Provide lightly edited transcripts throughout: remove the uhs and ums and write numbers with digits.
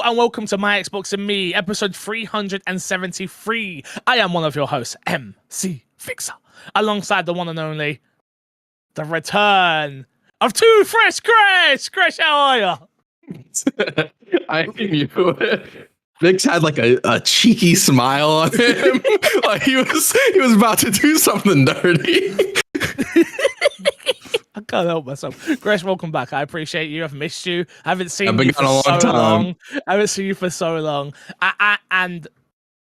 and welcome to My Xbox and Me, episode 373. I am one of your hosts, MC Fixer, alongside the one and only, the return of Two Fresh Kresh. Kresh, how are you? I knew it. Vix had like a cheeky smile on him, like he was about to do something dirty. I can't help myself. Kresh, welcome back. I appreciate you. I've missed you. I haven't seen been you for gone a long so time. long. I haven't seen you for so long. And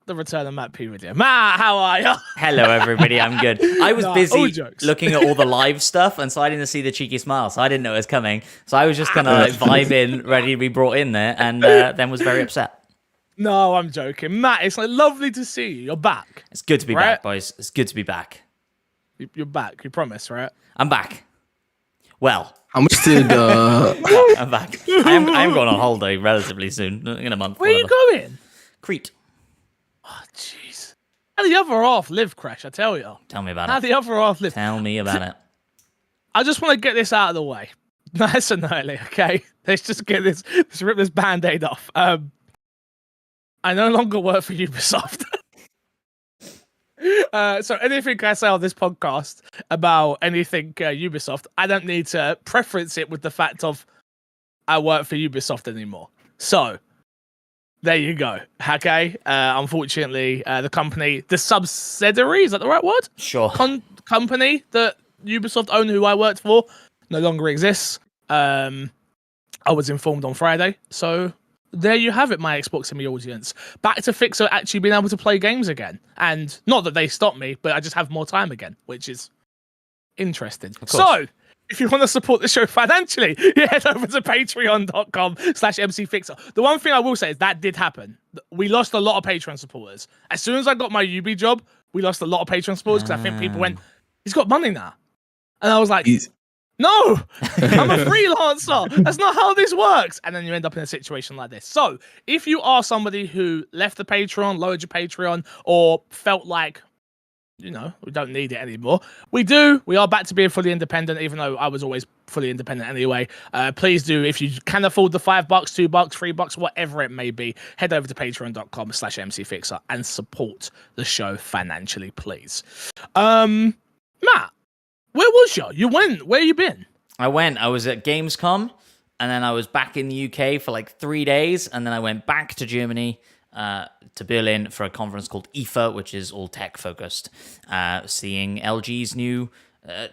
the return of MattPVideo. Matt, how are you? Hello, everybody. I'm good. I was all busy jokes. looking at all the live stuff, and so I didn't see the cheeky smile, so I didn't know it was coming. So I was just kind of like vibe in, ready to be brought in there, and then was very upset. No, I'm joking. Matt, it's like lovely to see you. You're back. It's good to be Right? back, boys. It's good to be back. You're back. You promise, right? I'm back. Well, How much did I'm back. I'm going on holiday relatively soon, in a month. Where are you going? Crete. Oh, jeez. How the other half live, Kresh, I tell you. Tell me about How it. the other half live. Tell me about it. I just want to get this out of the way. Nice and early, okay? Let's just get this, let's rip this band-aid off. I no longer work for Ubisoft. So anything I say on this podcast about anything Ubisoft, I don't need to preference it with the fact of I work for Ubisoft anymore. So there you go. Okay. Unfortunately, the company, the subsidiary, is that the right word? Sure. Company that Ubisoft own, who I worked for, no longer exists. I was informed on Friday, so there you have it, my Xbox and Me audience. Back to Fixer actually being able to play games again. And not that they stopped me, but I just have more time again, which is interesting. So, if you want to support the show financially, you head over to patreon.com/MCFixer. The one thing I will say is that did happen. We lost a lot of Patreon supporters. As soon as I got my UB job, we lost a lot of Patreon supporters because I think people went, he's got money now. And I was like, no, I'm a freelancer. That's not how this works. And then you end up in a situation like this. So if you are somebody who left the Patreon, lowered your Patreon, or felt like, you know, we don't need it anymore, we do. We are back to being fully independent, even though I was always fully independent anyway. Please do, if you can afford the $5, $2, $3, whatever it may be, head over to patreon.com/MCFixer and support the show financially, please. Matt, where was you? You went. Where you been? I was at Gamescom, and then I was back in the UK for like 3 days, and then I went back to Germany, to Berlin for a conference called IFA, which is all tech focused, seeing LG's new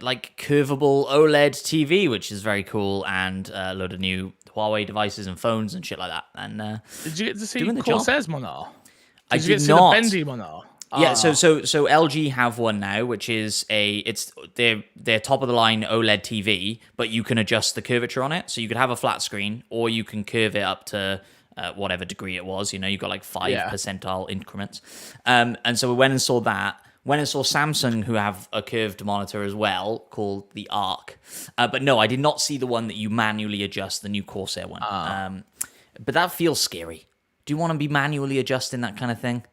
like curvable OLED TV, which is very cool, and a load of new Huawei devices and phones and shit like that. And did you get to see the Corsair's Monar? I Did you did get to not. see the Bendy Monar? Yeah, so LG have one now, which is their top of the line OLED TV, but you can adjust the curvature on it. So you could have a flat screen, or you can curve it up to whatever degree it was. You know, you've got like 5 percentile increments. And so we went and saw that. Went and saw Samsung, who have a curved monitor as well, called the Arc. But no, I did not see the one that you manually adjust, the new Corsair one. But that feels scary. Do you want to be manually adjusting that kind of thing?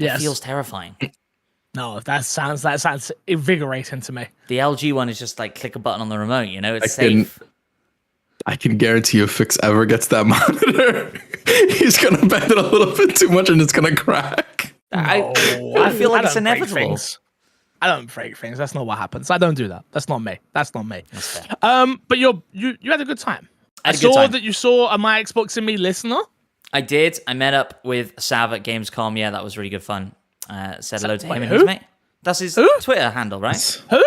It feels terrifying. No, that sounds invigorating to me. The LG one is just like click a button on the remote, you know, it's safe. I can guarantee you if Fix ever gets that monitor, he's gonna bend it a little bit too much and it's gonna crack. I feel like it's inevitable. I don't break things. That's not what happens. I don't do that. That's not me. That's fair. But you had a good time. I saw that you saw a My Xbox and Me listener. I did. I met up with Sav at Gamescom. Yeah, that was really good fun. Said hello to him and who? his mate. That's his Twitter handle, right? Who?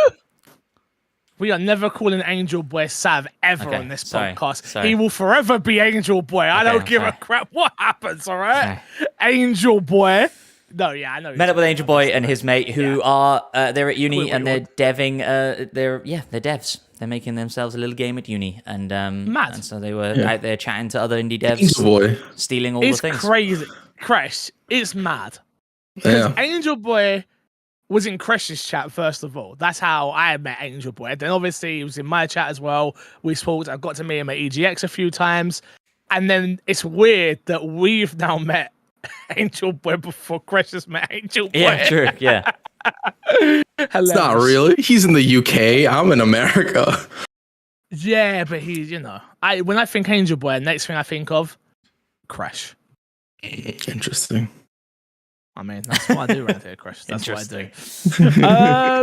We are never calling Angel Boy Sav ever on this podcast. Sorry. He will forever be Angel Boy. I don't give a crap what happens, all right? Angel Boy. No, yeah, I know. Met up with Angel Boy and his mate, who are they're at uni and they're deving. They're devs. They're making themselves a little game at uni, and mad. And so they were out there chatting to other indie devs, Angel Boy stealing all the things. It's crazy, Kresh. It's mad. Yeah. Angel Boy was in Kresh's chat first of all. That's how I met Angel Boy. Then obviously he was in my chat as well. We spoke. I got to meet him at EGX a few times, and then it's weird that we've now met Angel Boy before Kresh has met Angel Boy. Yeah, true. Yeah. It's not really. He's in the UK. I'm in America. Yeah, but he's, you know, when I think Angel Boy, next thing I think of Kresh. Interesting. I mean, that's what I do around here, Kresh. That's what I do.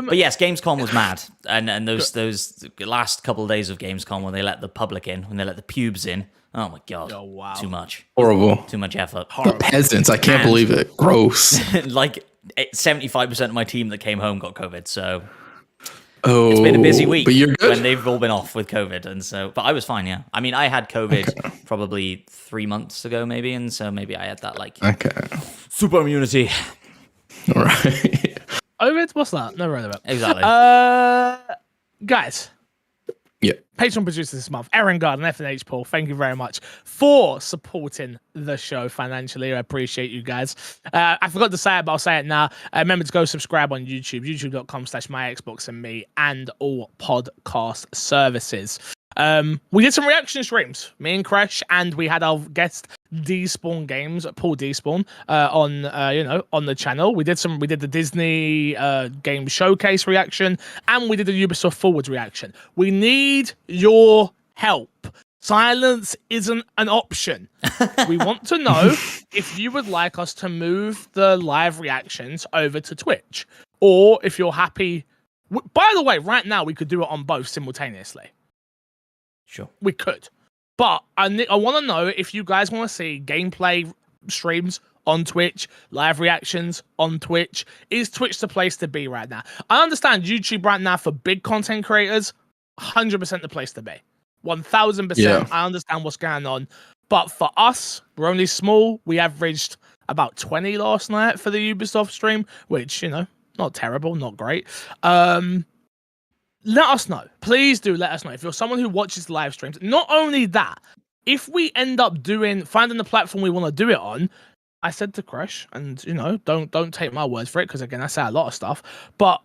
But yes, Gamescom was mad, and those last couple of days of Gamescom when they let the public in, when they let the pubes in. Oh my god! Oh wow! Too much. Horrible. Too much effort. The peasants. I can't believe it. Gross. Like 75% of my team that came home got COVID. So it's been a busy week. But you're good. When they've all been off with COVID, and so. But I was fine. Yeah. I mean, I had COVID probably 3 months ago, maybe, and so maybe I had that like super immunity. All right. COVID? What's that? Never heard of it. Exactly. Guys. Yeah. Patreon producers this month, Aaron Garden, FNH Paul, thank you very much for supporting the show financially. I appreciate you guys. I forgot to say it, but I'll say it now. Remember to go subscribe on YouTube, youtube.com/myxboxandme, and all podcast services. We did some reaction streams, me and Kresh, and we had our guest Despawn Games, Paul Despawn, on the channel. We did the Disney game showcase reaction, and we did the Ubisoft Forward reaction. We need your help. Silence isn't an option. We want to know if you would like us to move the live reactions over to Twitch, or if you're happy. By the way, right now we could do it on both simultaneously. Sure. We could. But I want to know if you guys want to see gameplay streams on Twitch, live reactions on Twitch. Is Twitch the place to be right now? I understand YouTube right now for big content creators, 100% the place to be. 1000%. Yeah. I understand what's going on. But for us, we're only small. We averaged about 20 last night for the Ubisoft stream, which, not terrible, not great. Let us know. Please do let us know. If you're someone who watches live streams, not only that, if we end up finding the platform we want to do it on, I said to Kresh, and don't take my words for it, because again, I say a lot of stuff, but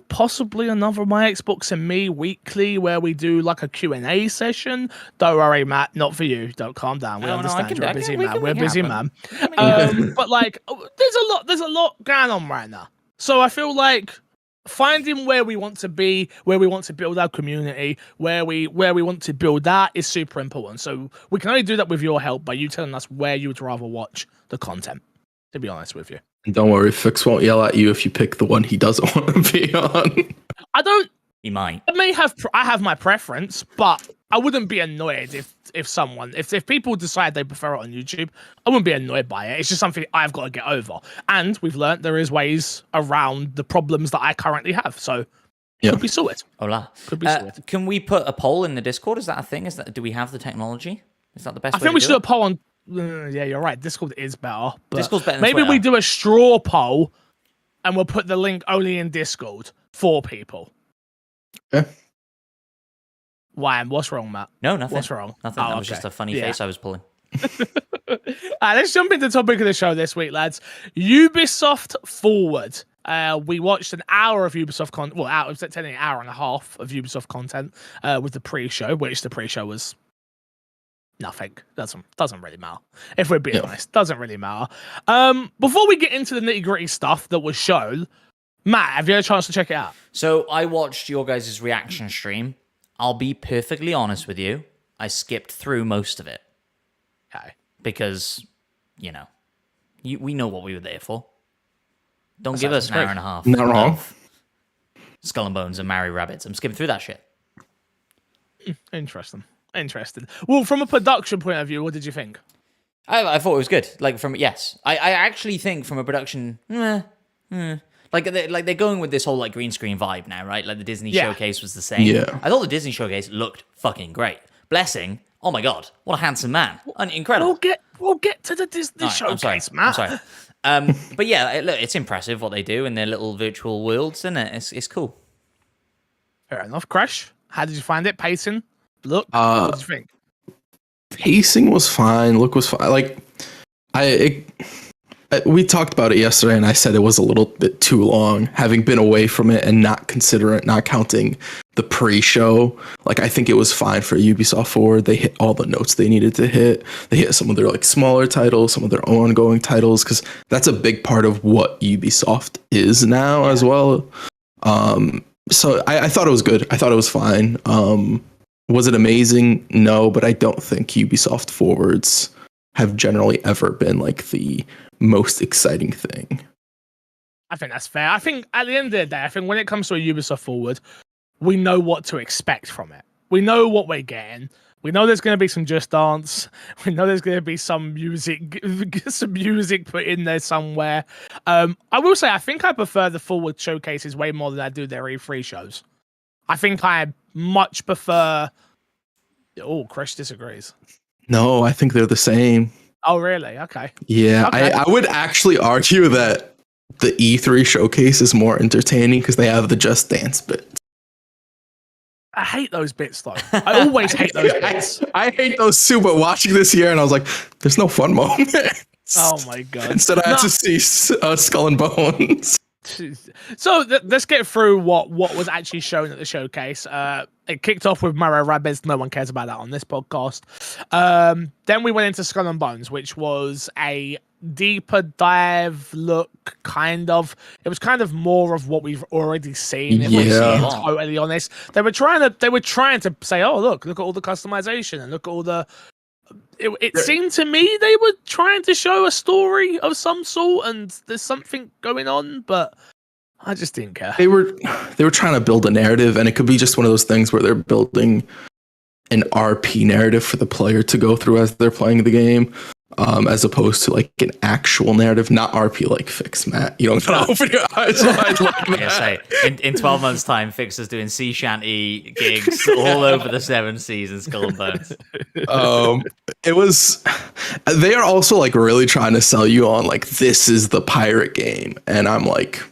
possibly another My Xbox and Me weekly where we do like a Q&A session. Don't worry, Matt, not for you. Don't calm down. We understand you're a busy man. We're a busy man. But like, there's a lot going on right now. So I feel like finding where we want to be, where we want to build our community, where we want to build that is super important. So we can only do that with your help by you telling us where you would rather watch the content, to be honest with you. And don't worry, Fix won't yell at you if you pick the one he doesn't want to be on. I don't. He might. I have my preference, but I wouldn't be annoyed if people decide they prefer it on YouTube. I wouldn't be annoyed by it. It's just something I've got to get over. And we've learned there is ways around the problems that I currently have. So could be sorted. Hola. Could be sorted. Can we put a poll in the Discord? Is that a thing? Do we have the technology? Is that the best way to do it? I think we should do a poll on. Yeah, you're right. Discord is better. But Discord's better than maybe Twitter. we do a straw poll and we'll put the link only in Discord for people. Yeah. Why? What's wrong, Matt? No, nothing. What's wrong? Nothing. That was just a funny face I was pulling. Let's jump into the topic of the show this week, lads. Ubisoft Forward. We watched an hour of Ubisoft content. Well, technically an hour and a half of Ubisoft content with the pre-show, which the pre-show was nothing. Doesn't really matter. If we're being honest, doesn't really matter. Before we get into the nitty-gritty stuff that was shown, Matt, have you had a chance to check it out? So I watched your guys' reaction stream. I'll be perfectly honest with you. I skipped through most of it. Okay. Because, we know what we were there for. Don't give us an hour and a half. Not wrong. Skull and Bones and Marry Rabbits. I'm skipping through that shit. Interesting. Well, from a production point of view, what did you think? I thought it was good. I actually think from a production, Like they're going with this whole like green screen vibe now, right? Like the Disney showcase was the same. Yeah. I thought the Disney showcase looked fucking great. Blessing, oh my god, what a handsome man! Incredible. We'll get to the Disney showcase, Matt. I'm sorry. But yeah, look, it's impressive what they do in their little virtual worlds, isn't it? It's cool. Fair enough. Kresh, how did you find it? Pacing, look. What did you think? Pacing was fine. Look was fine. We talked about it yesterday, and I said it was a little bit too long, having been away from it and not counting the pre-show. Like, I think it was fine for Ubisoft Forward. They hit all the notes they needed to hit. They hit some of their like smaller titles, some of their ongoing titles, because that's a big part of what Ubisoft is now as well. So I thought it was good. I thought it was fine. Was it amazing? No, but I don't think Ubisoft Forward's have generally ever been like the most exciting thing. I think that's fair. I think at the end of the day, I think when it comes to a Ubisoft Forward, we know what to expect from it. We know what we're getting. We know there's going to be some Just Dance. We know there's going to be some music put in there somewhere. I will say, I think I prefer the Forward showcases way more than I do their E3 shows. I think I much prefer... Oh, Kresh disagrees. No, I think they're the same. Oh, really? Okay. Yeah, Okay. I would actually argue that the E3 showcase is more entertaining because they have the Just Dance bit. I hate those bits, though. I always hate those bits. I hate those too, but watching this year, and I was like, there's no fun moments. Oh, my God. Instead, I had to see Skull and Bones. So let's get through what was actually shown at the showcase. It kicked off with Mario Rabbids. No one cares about that on this podcast. Then we went into Skull and Bones, which was a deeper dive look, kind of. It was kind of more of what we've already seen. If we're being totally honest, they were trying to say, oh look at all the customization and look at all the. It seemed to me they were trying to show a story of some sort, and there's something going on, but I just didn't care. They were trying to build a narrative, and it could be just one of those things where they're building an RP narrative for the player to go through as they're playing the game, as opposed to like an actual narrative, not RP like Fix, Matt. You don't gotta open your eyes wide like that. Yeah, in 12 months' time, Fixer's doing sea shanty gigs all over the 7 seas in Skull and Bones. It was. They are also like really trying to sell you on like this is the pirate game, and I'm like,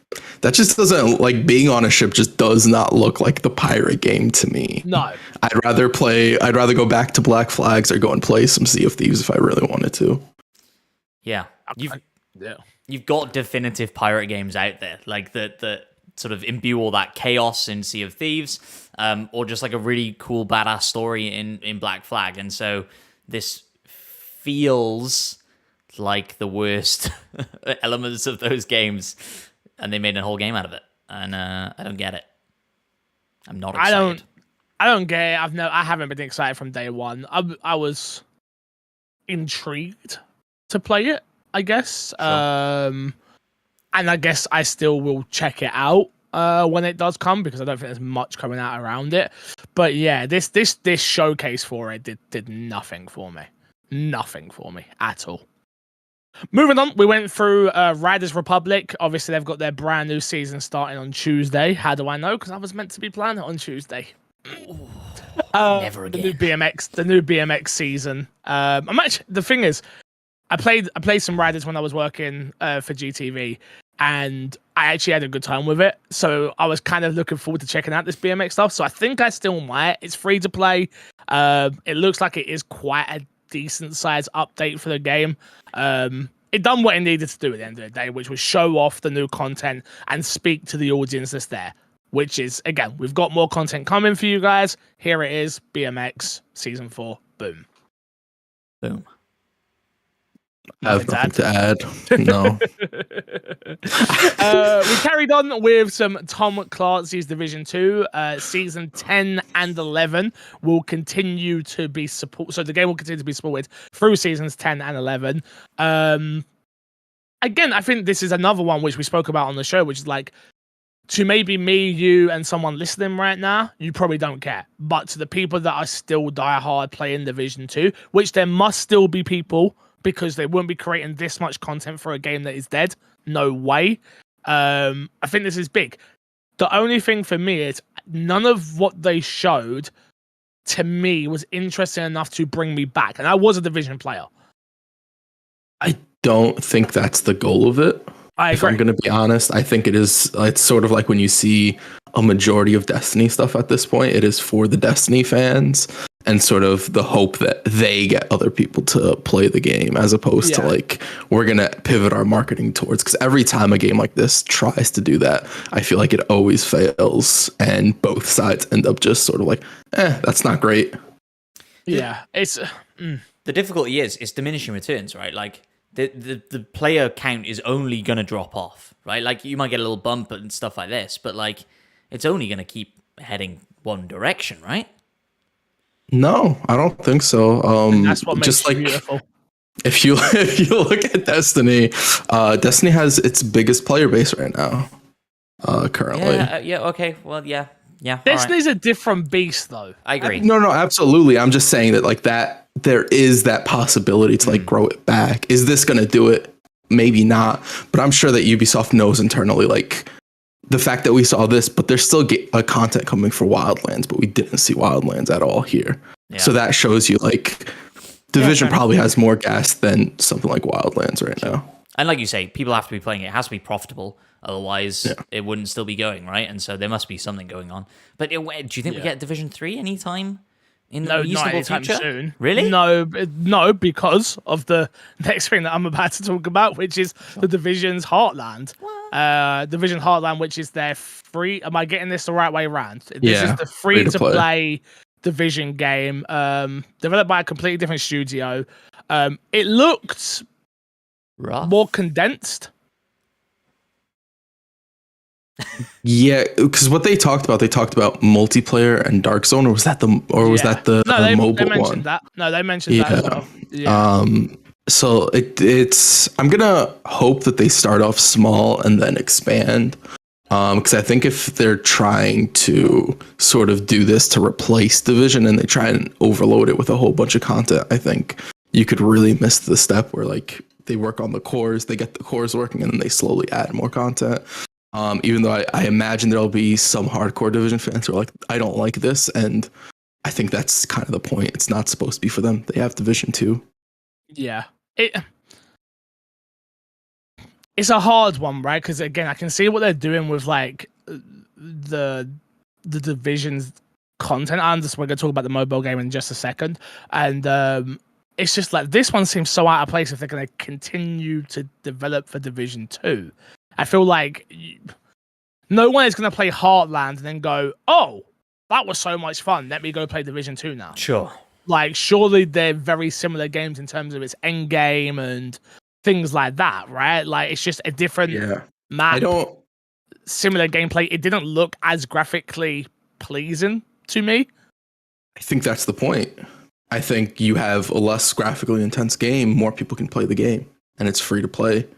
that just doesn't like being on a ship. Just does not look like the pirate game to me. No. I'd rather go back to Black Flags or go and play some Sea of Thieves if I really wanted to. Yeah. You've got definitive pirate games out there, like that sort of imbue all that chaos in Sea of Thieves, or just like a really cool badass story in Black Flag. And so this feels like the worst elements of those games, and they made a whole game out of it. And I don't get it. I'm not excited. I don't get it. I haven't been excited from day one. I was intrigued to play it, I guess. Sure. And I guess I still will check it out when it does come, because I don't think there's much coming out around it. But yeah, this showcase for it did nothing for me. Nothing for me at all. Moving on, we went through Riders Republic. Obviously, they've got their brand new season starting on Tuesday. How do I know? Because I was meant to be playing it on Tuesday. Never again. The new BMX season. The thing is, I played some Riders when I was working for GTV, and I actually had a good time with it. So I was kind of looking forward to checking out this BMX stuff. So I think I still might. It's free to play. It looks like it is quite a decent size update for the game. It done what it needed to do at the end of the day, which was show off the new content and speak to the audience that's there. Which is, again, we've got more content coming for you guys. Here it is, BMX Season 4. Boom. Boom. I have nothing to add. No. We carried on with some Tom Clancy's Division 2. Season 10 and 11 will continue to be supported. So the game will continue to be supported through Seasons 10 and 11. Again, I think this is another one which we spoke about on the show, which is like, to maybe me, you, and someone listening right now, you probably don't care. But to the people that are still diehard playing Division 2, which there must still be people, because they wouldn't be creating this much content for a game that is dead. No way. I think this is big. The only thing for me is none of what they showed to me was interesting enough to bring me back. And I was a Division player. I don't think that's the goal of it. If I'm going to be honest, I think it's sort of like when you see a majority of Destiny stuff at this point, it is for the Destiny fans and sort of the hope that they get other people to play the game, as opposed to like, we're going to pivot our marketing towards, because every time a game like this tries to do that, I feel like it always fails, and both sides end up just sort of like, that's not great. Yeah, it's the difficulty is it's diminishing returns, right? Like, the player count is only going to drop off, right? Like, you might get a little bump and stuff like this, but like, it's only going to keep heading one direction, right? No, I don't think so. And that's what makes just it like beautiful. If you look at Destiny, Destiny has its biggest player base right now. Currently. Okay. Well, yeah. Destiny's a different beast, though. I agree. No, absolutely. I'm just saying that like that there is that possibility to like grow it back. Is this going to do it? Maybe not. But I'm sure that Ubisoft knows internally, like the fact that we saw this, but there's still content coming for Wildlands, but we didn't see Wildlands at all here. Yeah. So that shows you like Division probably has more gas than something like Wildlands right now. And like you say, people have to be playing it. It has to be profitable. Otherwise, it wouldn't still be going, right? And so there must be something going on. But do you think we get Division 3 anytime in the reasonable future? Soon. Really? No, because of the next thing that I'm about to talk about, which is the Division's Heartland. Division Heartland, which is their free... Am I getting this the right way around? This is the free-to-play Division game, developed by a completely different studio. It looked more condensed. Yeah, because what they talked about multiplayer and Dark Zone, or was that the mobile one? They mentioned that as well. Yeah. So it's I'm gonna hope that they start off small and then expand. Because I think if they're trying to sort of do this to replace Division and they try and overload it with a whole bunch of content, I think you could really miss the step where like they work on the cores, they get the cores working, and then they slowly add more content. Even though I imagine there'll be some hardcore Division fans who are like, I don't like this, and I think that's kind of the point. It's not supposed to be for them. They have Division 2. Yeah. It's a hard one, right? Because again, I can see what they're doing with like the Division's content. I'm just going to talk about the mobile game in just a second. And it's just like this one seems so out of place if they're going to continue to develop for Division 2. I feel like no one is going to play Heartland and then go, oh, that was so much fun. Let me go play Division 2 now. Sure. Like, surely they're very similar games in terms of its end game and things like that, right? Like, it's just a different map. Similar gameplay. It didn't look as graphically pleasing to me. I think that's the point. I think you have a less graphically intense game, more people can play the game, and it's free to play.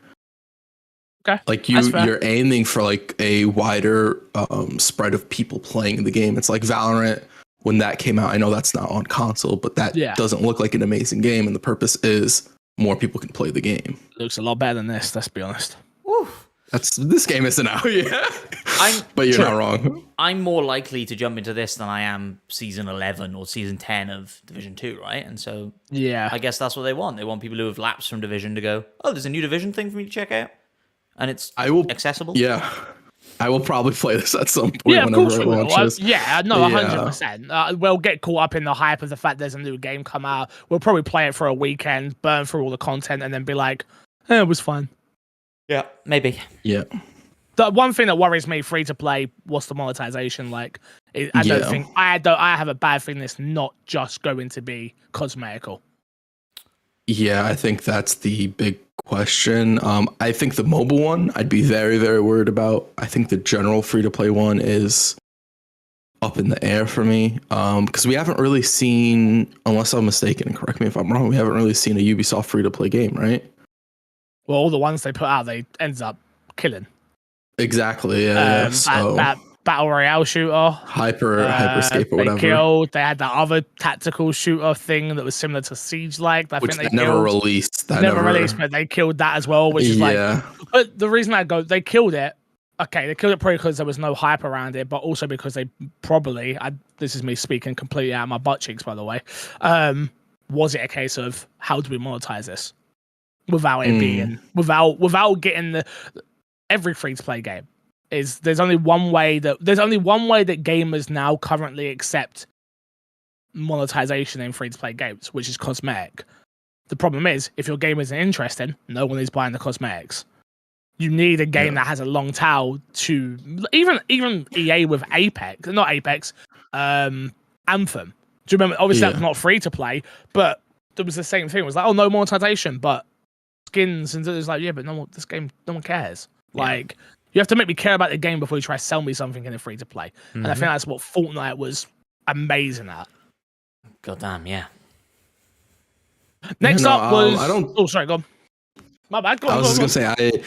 Okay. Like you're aiming for like a wider spread of people playing the game. It's like Valorant when that came out. I know that's not on console, but that doesn't look like an amazing game, and the purpose is more people can play the game. Looks a lot better than this, let's be honest. Woo. This game isn't out yet. But you're not wrong. I'm more likely to jump into this than I am season 11 or season 10 of Division 2, right? And so I guess that's what they want. They want people who have lapsed from Division to go, oh, there's a new Division thing for me to check out. And it's accessible. Yeah. I will probably play this at some point whenever it launches. 100%. We'll get caught up in the hype of the fact there's a new game come out. We'll probably play it for a weekend, burn through all the content, and then be like, it was fun. Yeah, maybe. Yeah. The one thing that worries me, free to play, what's the monetization like? I don't think I have a bad feeling it's not just going to be cosmetical. Yeah, I think that's the big question. I think the mobile one, I'd be very, very worried about. I think the general free-to-play one is up in the air for me. Because we haven't really seen, unless I'm mistaken, and correct me if I'm wrong, we haven't really seen a Ubisoft free-to-play game, right? Well, all the ones they put out, they ends up killing. Exactly, yeah. That battle royale shooter, Hyperscape or whatever. They had that other tactical shooter thing that was similar to Siege-like. Which they never released. Never released, but they killed that as well. Which is but the reason they killed it. Okay, they killed it probably because there was no hype around it, but also because they probably. This is me speaking completely out of my butt cheeks, by the way. Was it a case of how do we monetize this without it being without getting every free-to-play game? There's only one way that gamers now currently accept monetization in free-to-play games, which is cosmetic. The problem is, if your game isn't interesting, no one is buying the cosmetics. You need a game that has a long tail to even EA with Anthem. Do you remember? Obviously, that's not free to play, but it was the same thing. It was like, oh, no monetization, but skins, and it was like, yeah, but no one cares. Like, you have to make me care about the game before you try to sell me something in a free to play. And I think that's what Fortnite was amazing at. Goddamn, yeah. Next up was. I don't. Oh, sorry, go on. My bad. Go on, I was go just gonna say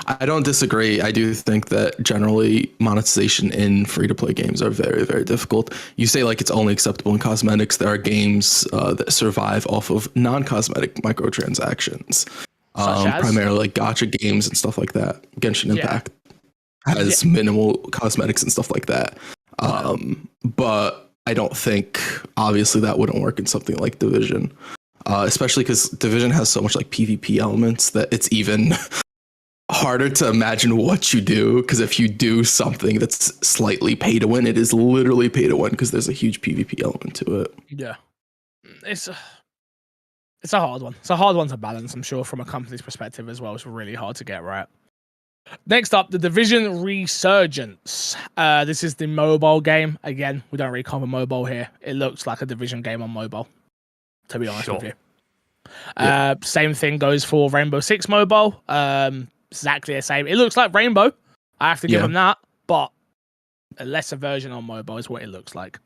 I don't disagree. I do think that generally monetization in free-to-play games are very, very difficult. You say like it's only acceptable in cosmetics. There are games that survive off of non-cosmetic microtransactions, primarily like gacha games and stuff like that. Genshin Impact has minimal cosmetics and stuff like that. But I don't think obviously that wouldn't work in something like Division. Especially because Division has so much like PvP elements that it's even harder to imagine what you do. Because if you do something that's slightly pay to win, it is literally pay to win because there's a huge PvP element to it. Yeah, it's a hard one. It's a hard one to balance, I'm sure, from a company's perspective as well. It's really hard to get right. Next up, the Division Resurgence. This is the mobile game. Again, we don't really cover mobile here. It looks like a Division game on mobile, to be honest with you. Same thing goes for Rainbow Six Mobile. Exactly the same. It looks like Rainbow. I have to give them that, but a lesser version on mobile is what it looks like.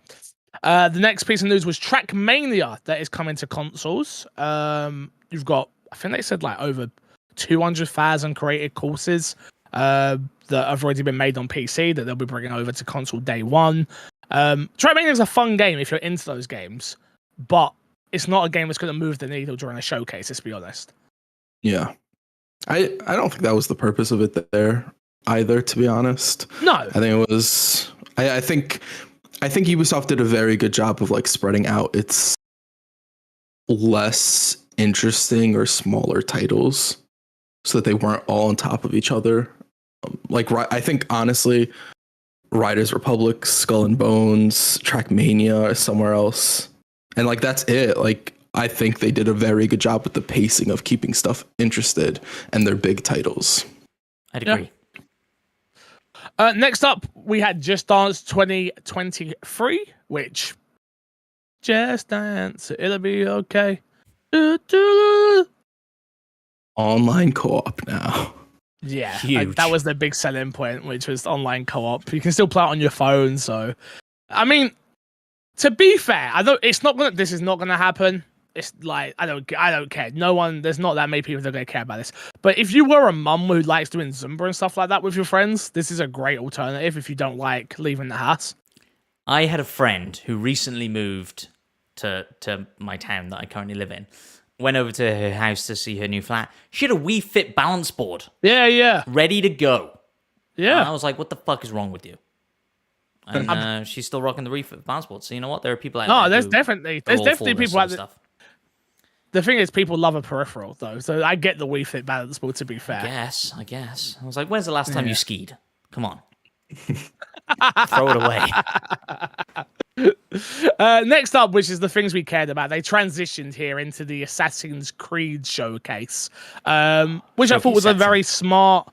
The next piece of news was Trackmania that is coming to consoles. You've got, I think they said like over 200,000 created courses that have already been made on PC that they'll be bringing over to console day one. Trackmania is a fun game if you're into those games, but it's not a game that's going to move the needle during a showcase, let's be honest. Yeah. I don't think that was the purpose of it there either, to be honest. No. I think it was... I think Ubisoft did a very good job of like spreading out its less interesting or smaller titles so that they weren't all on top of each other. I think, honestly, Riders Republic, Skull and Bones, Trackmania is somewhere else. And like that's it. Like I think they did a very good job with the pacing of keeping stuff interested and their big titles. I'd agree. Yeah. Next up, we had Just Dance 2023, which Just Dance, it'll be okay. Online co-op now. Yeah, huge. That was the big selling point, which was online co-op. You can still play it on your phone. So, I mean, to be fair, this is not gonna happen. It's like I don't care. There's not that many people that are gonna care about this. But if you were a mum who likes doing Zumba and stuff like that with your friends, this is a great alternative if you don't like leaving the house. I had a friend who recently moved to my town that I currently live in. Went over to her house to see her new flat. She had a Wii Fit balance board. Yeah. Ready to go. Yeah. And I was like, what the fuck is wrong with you? And she's still rocking the Wii Fit balance board. So you know what? There are people out there. No, there's definitely people out there. The thing is, people love a peripheral, though. So I get the Wii Fit balance board, to be fair. I guess. I was like, when's the last time you skied? Come on. Throw it away. Next up, which is the things we cared about, they transitioned here into the Assassin's Creed showcase, which I thought was a very smart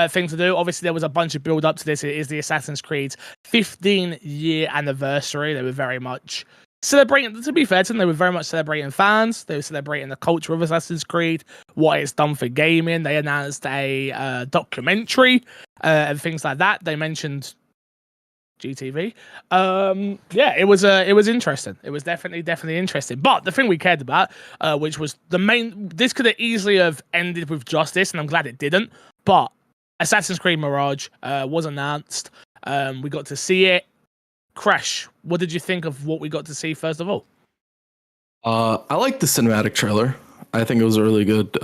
thing to do. Obviously, there was a bunch of build up to this. It is the Assassin's Creed 15-year anniversary. They were very much celebrating, to be fair to them, they were very much celebrating fans. They were celebrating the culture of Assassin's Creed, what it's done for gaming. They announced a documentary and things like that. They mentioned GTV. It was interesting. It was definitely interesting. But the thing we cared about, which was this could have easily have ended with just this, and I'm glad it didn't. But Assassin's Creed Mirage was announced. We got to see it. Kresh, what did you think of what we got to see first of all? I liked the cinematic trailer. I think it was really good.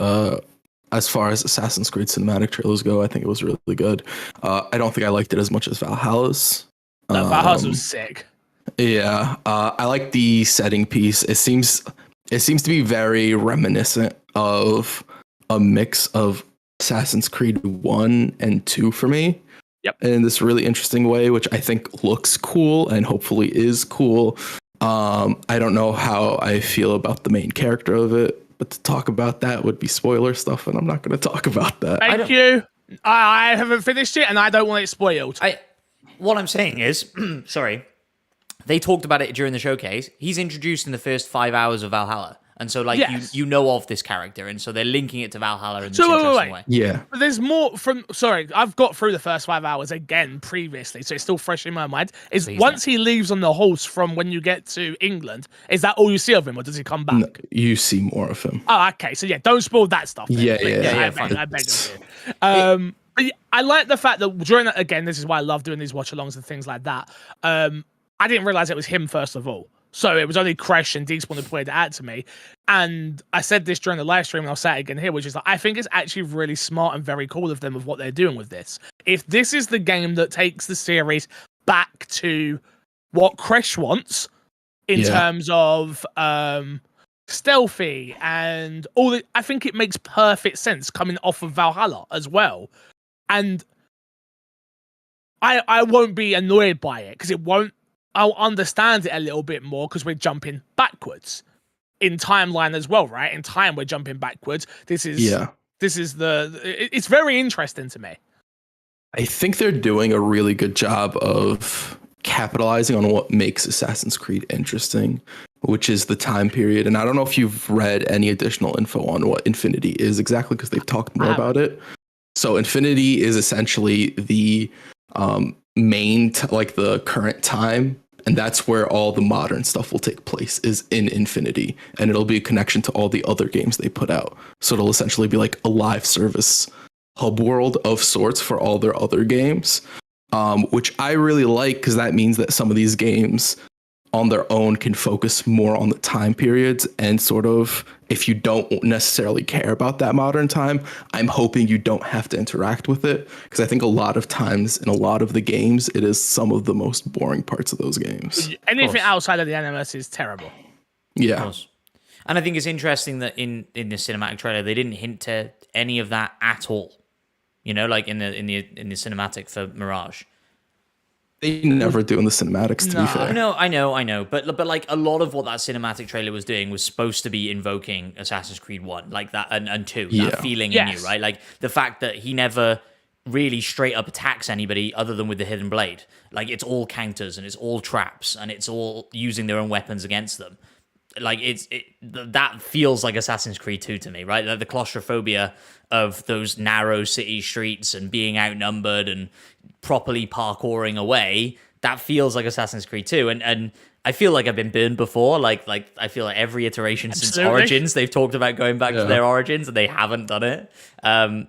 As far as Assassin's Creed cinematic trailers go, I think it was really good. I don't think I liked it as much as Valhalla's. No, Valhalla's was sick. Yeah, I like the setting piece. It seems to be very reminiscent of a mix of Assassin's Creed 1 and 2 for me. Yep. In this really interesting way, which I think looks cool and hopefully is cool. I don't know how I feel about the main character of it, but to talk about that would be spoiler stuff, and I'm not going to talk about that. Thank you. I haven't finished it, and I don't want it spoiled. What I'm saying is, sorry, they talked about it during the showcase. He's introduced in the first 5 hours of Valhalla. And so, like, you know of this character, and so they're linking it to Valhalla in this So, interesting way. Yeah. But there's more from. Sorry, I've got through the first 5 hours again previously, so it's still fresh in my mind. Is once he leaves on the horse from when you get to England, is that all you see of him, or does he come back? No, you see more of him. Oh, okay. So yeah, don't spoil that stuff. Then, Yeah, please. yeah. I beg of you. But yeah, I like the fact that during that, again, this is why I love doing these watch-alongs and things like that. I didn't realize it was him first of all. So it was only Kresh and Despawn who pointed it out to me. And I said this during the live stream, and I'll say it again here, which is like, I think it's actually really smart and very cool of them of what they're doing with this. If this is the game that takes the series back to what Kresh wants in terms of stealthy and all the, I think it makes perfect sense coming off of Valhalla as well. And I won't be annoyed by it because it won't. I'll understand it a little bit more because we're jumping backwards in timeline as well, right? In time, we're jumping backwards. This is it's very interesting to me. I think they're doing a really good job of capitalizing on what makes Assassin's Creed interesting, which is the time period. And I don't know if you've read any additional info on what Infinity is exactly, because they've talked more about it. So Infinity is essentially the main, like the current time. And that's where all the modern stuff will take place, is in Infinity. And it'll be a connection to all the other games they put out. So it'll essentially be like a live service hub world of sorts for all their other games, which I really like, because that means that some of these games on their own can focus more on the time periods. And sort of, if you don't necessarily care about that modern time, I'm hoping you don't have to interact with it, because I think a lot of times in a lot of the games, it is some of the most boring parts of those games. Anything outside of the animus is terrible. Yeah. And I think it's interesting that in the cinematic trailer, they didn't hint to any of that at all. You know, like in the cinematic for Mirage. They never do in the cinematics, to be fair. No, I know. But like a lot of what that cinematic trailer was doing was supposed to be invoking Assassin's Creed 1, like that, and 2, that feeling in you, right? Like the fact that he never really straight up attacks anybody other than with the hidden blade. Like it's all counters and it's all traps and it's all using their own weapons against them. Like that feels like Assassin's Creed 2 to me, right? Like the claustrophobia of those narrow city streets and being outnumbered and properly parkouring away, that feels like Assassin's Creed 2. And I feel like I've been burned before. Like I feel like every iteration since Origins, they've talked about going back to their origins and they haven't done it. And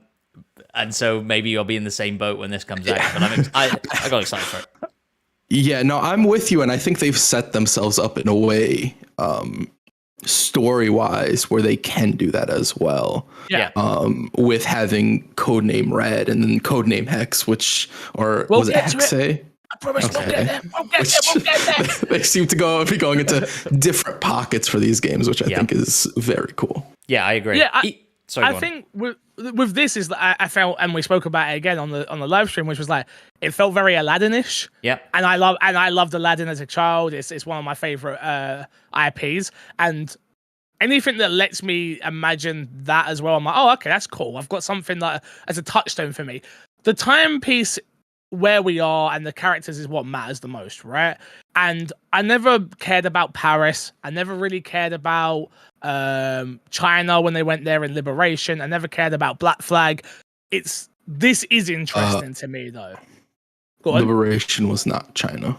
so maybe I'll be in the same boat when this comes out. But I got excited for it. Yeah, no, I'm with you, and I think they've set themselves up in a way, story-wise, where they can do that as well. Yeah. With having Codename Red and then Codename Hex, was it Hex? I promise we'll get there. We'll get there. They seem to be going into different pockets for these games, which I think is very cool. Yeah, I agree. Yeah, I think with this is that I felt, and we spoke about it again on the live stream, which was like it felt very Aladdin-ish. Yeah, and I loved Aladdin as a child. It's one of my favorite IPs, and anything that lets me imagine that as well, I'm like, oh, okay, that's cool. I've got something that as a touchstone for me. The timepiece where we are and the characters is what matters the most, right? And I never cared about Paris. I never really cared about China when they went there in Liberation. I never cared about Black Flag. This is interesting to me though. Liberation was not China.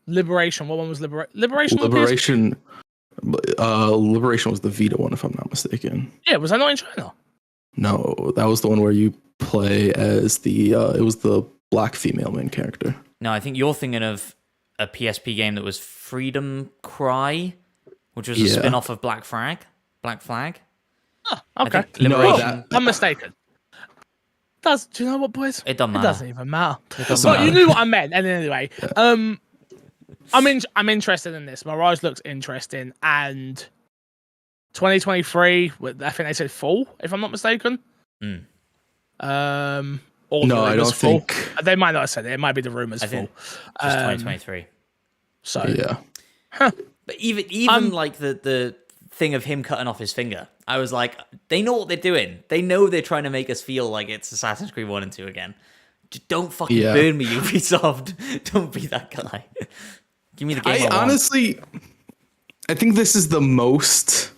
Liberation. What one was Liberation? Liberation was the Vita one, if I'm not mistaken. Yeah, was I not in China? No, that was the one where you play as it was the black female main character. No, I think you're thinking of a PSP game that was Freedom Cry, which was a spin-off of Black Flag. Oh, okay. Liberation. I'm mistaken. Do you know what, boys? It doesn't matter. It doesn't even matter. But you knew what I meant. And anyway, I'm interested in this. Mirage looks interesting, and 2023. I think they said fall, if I'm not mistaken. No, I don't think they might not have said it. It might be the rumors full. Just 2023. So yeah. Huh. But even like the thing of him cutting off his finger, I was like, they know what they're doing. They know they're trying to make us feel like it's Assassin's Creed 1 and 2 again. Just don't fucking burn me, Ubisoft. Don't be that guy. Give me the game. Honestly, I think this is the most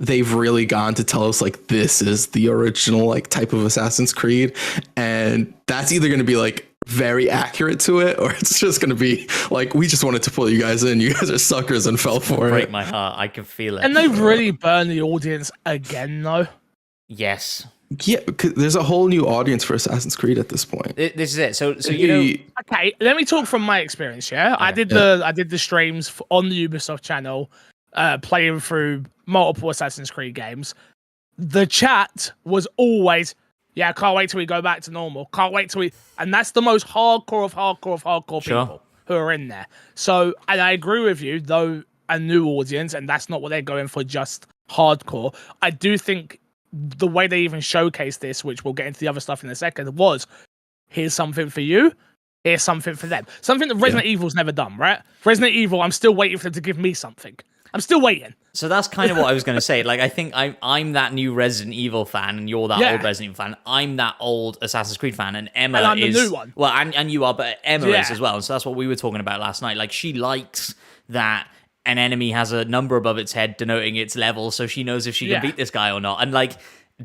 they've really gone to tell us like this is the original like type of Assassin's Creed, and that's either going to be like very accurate to it, or it's just going to be like, we just wanted to pull you guys in, you guys are suckers and fell for Break it. my heart. I can feel it. And they've really burned the audience again, though. Yes. Yeah, because there's a whole new audience for Assassin's Creed at this point. This is it. So you know. Okay, let me talk from my experience. Yeah, I did the streams on the Ubisoft channel, playing through multiple Assassin's Creed games. The chat was always, yeah, can't wait till we go back to normal. Can't wait till we, and that's the most hardcore of hardcore people who are in there. So, and I agree with you, though a new audience, and that's not what they're going for, just hardcore. I do think the way they even showcased this, which we'll get into the other stuff in a second, was here's something for you, here's something for them. Something that Resident Evil's never done, right? Resident Evil, I'm still waiting for them to give me something. I'm still waiting. So that's kind of what I was going to say. Like, I think I'm that new Resident Evil fan, and you're that old Resident Evil fan. I'm that old Assassin's Creed fan, and Emma and I'm is the new one. Well, and you are, but Emma is as well. And so that's what we were talking about last night. Like, she likes that an enemy has a number above its head denoting its level, so she knows if she can beat this guy or not. And like,